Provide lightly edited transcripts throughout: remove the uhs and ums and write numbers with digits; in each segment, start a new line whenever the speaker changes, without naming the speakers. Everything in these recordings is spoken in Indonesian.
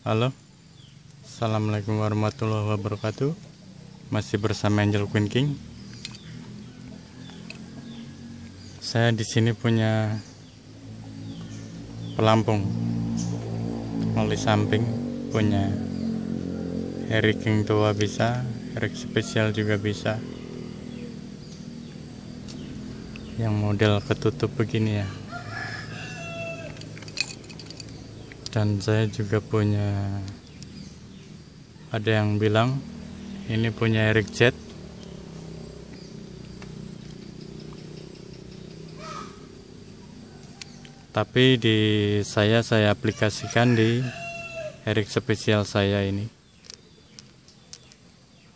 Halo, assalamualaikum warahmatullahi wabarakatuh. Masih bersama Angel Queen King. Saya di sini punya pelampung oli samping, punya Harry King tua bisa, Harry spesial juga bisa. Yang model ketutup begini ya. Dan saya juga punya, ada yang bilang ini punya Eric Jet. Tapi saya aplikasikan di Eric spesial saya ini.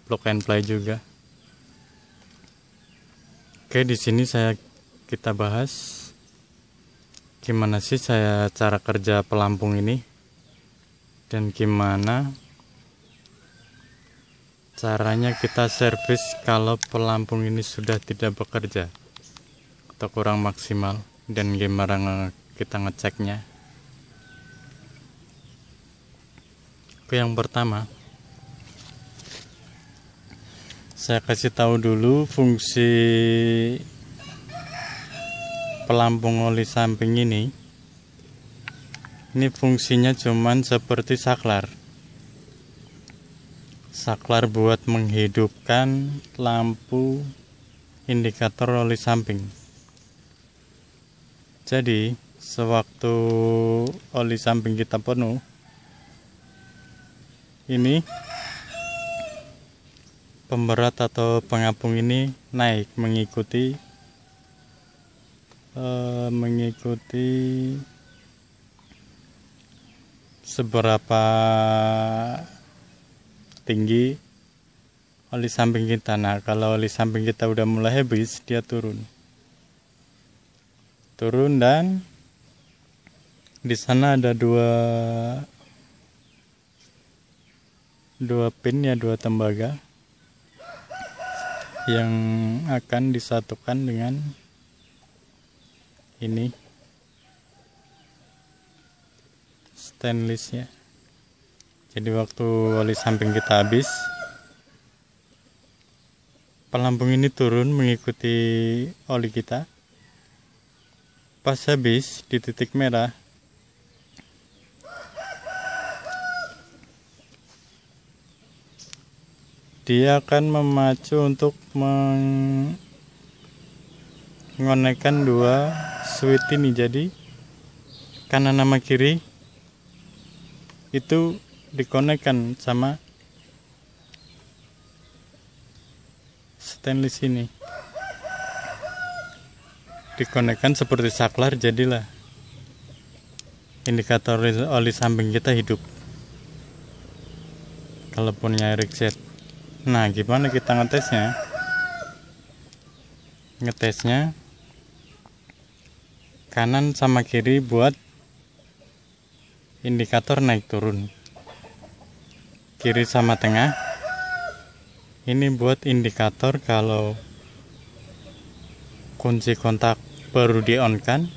Plug and play juga. Oke, di sini kita bahas gimana sih cara kerja pelampung ini dan gimana caranya kita servis kalau pelampung ini sudah tidak bekerja atau kurang maksimal, dan gimana kita ngeceknya. Oke, yang pertama saya kasih tahu dulu fungsi pelampung oli samping ini. Ini fungsinya cuman seperti saklar buat menghidupkan lampu indikator oli samping. Jadi sewaktu oli samping kita penuh, ini pemberat atau pengapung ini naik mengikuti seberapa tinggi oli samping kita. Nah, kalau oli samping kita udah mulai habis, dia turun dan di sana ada dua pin ya, dua tembaga yang akan disatukan dengan ini stainlessnya. Jadi waktu oli samping kita habis, pelampung ini turun mengikuti oli kita. Pas habis di titik merah, dia akan memacu untuk mengonekkan dua switch ini. Jadi kanan sama kiri itu dikonekkan sama stainless ini, dikonekkan seperti saklar, jadilah indikator oli samping kita hidup kalau punya Eric Jet. Nah, gimana kita ngetesnya? Kanan sama kiri buat indikator naik turun, kiri sama tengah ini buat indikator kalau kunci kontak baru di on kan,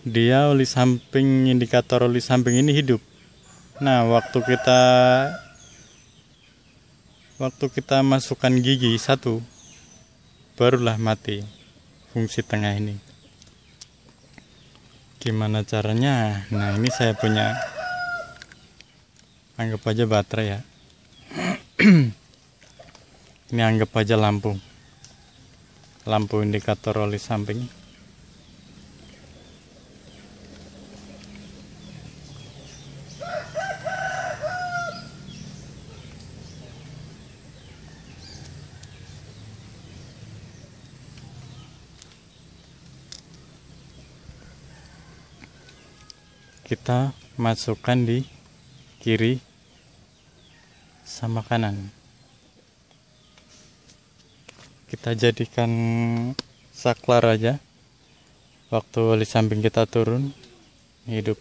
dia oli samping, indikator oli samping ini hidup. Nah, waktu kita masukkan gigi satu, barulah mati fungsi tengah ini. Gimana caranya? Nah, ini saya punya, anggap aja baterai ya. Ini anggap aja lampu indikator oli samping. Kita masukkan di kiri sama kanan. Kita jadikan saklar aja. Waktu oli samping kita turun, hidup,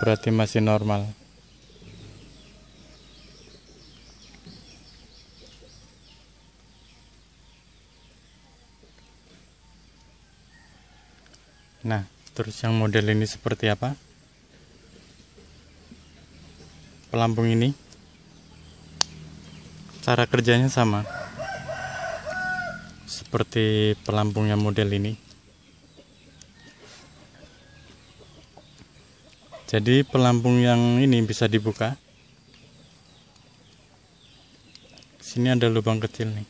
berarti masih normal. Nah, Terus yang model ini seperti apa? Pelampung ini cara kerjanya sama seperti pelampung yang model ini. Jadi pelampung yang ini bisa dibuka. Sini ada lubang kecil nih.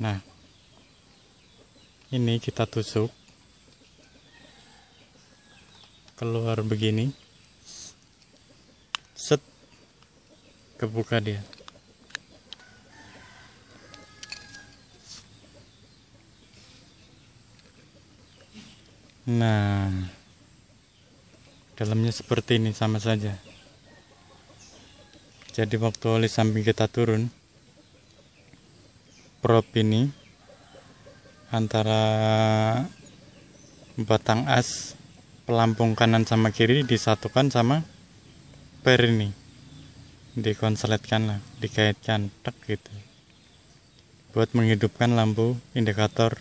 Nah, ini kita tusuk keluar begini, set, kebuka dia. Nah, dalamnya seperti ini, sama saja. Jadi waktu oli samping kita turun, prop ini antara batang as pelampung kanan sama kiri disatukan sama per ini, dikonsletkan lah, dikaitkan tek gitu, buat menghidupkan lampu indikator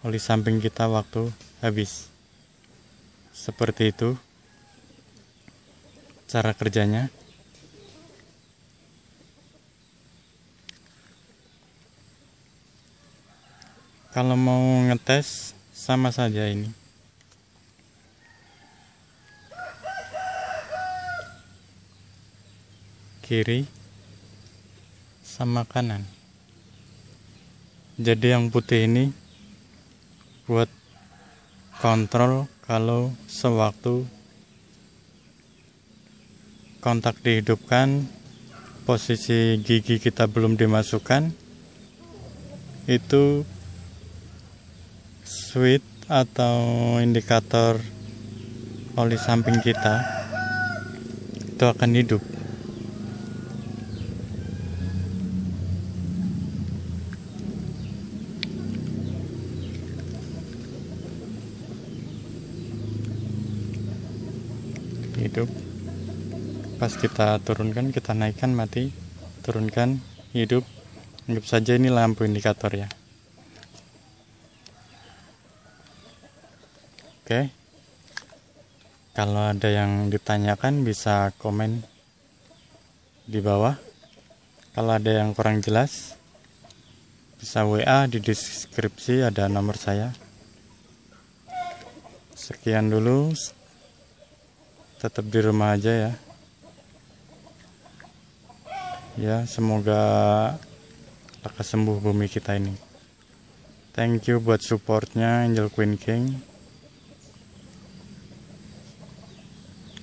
oli samping kita waktu habis. Seperti itu cara kerjanya. Kalau mau ngetes sama saja ini. Kiri sama kanan. Jadi yang putih ini buat kontrol kalau sewaktu kontak dihidupkan, posisi gigi kita belum dimasukkan, itu switch atau indikator oli samping kita itu akan hidup. Hidup. Pas kita turunkan, kita naikkan, mati, turunkan, hidup. Anggap saja ini lampu indikator ya. Oke. Kalau ada yang ditanyakan bisa komen di bawah. Kalau ada yang kurang jelas bisa WA, di deskripsi ada nomor saya. Sekian dulu. Tetap di rumah aja ya. Ya, semoga lekas sembuh bumi kita ini. Thank you buat supportnya Angel Queen King.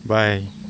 Bye.